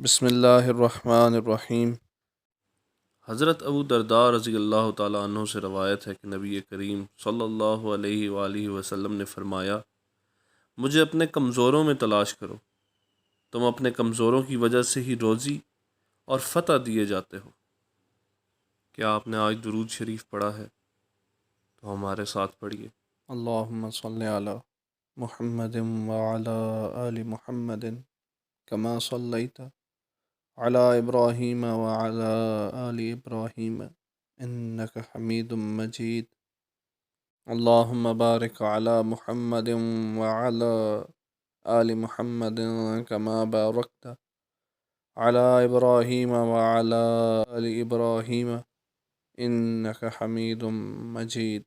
بسم اللہ الرحمن الرحیم۔ حضرت ابو درداء رضی اللہ تعالیٰ عنہ سے روایت ہے کہ نبی کریم صلی اللہ علیہ وآلہ وسلم نے فرمایا، مجھے اپنے کمزوروں میں تلاش کرو، تم اپنے کمزوروں کی وجہ سے ہی روزی اور فتح دیے جاتے ہو۔ کیا آپ نے آج درود شریف پڑھا ہے؟ تو ہمارے ساتھ پڑھیے۔ اللہم صلی علی محمد وعلی آل محمد کما صلیت علی ابراہیم وعلی آل ابراہیم انک حمید مجید۔ اللہم بارک علی محمد وعلی آل محمد کما بارکت علی ابراہیم وعلی آل ابراہیم انک حمید مجید۔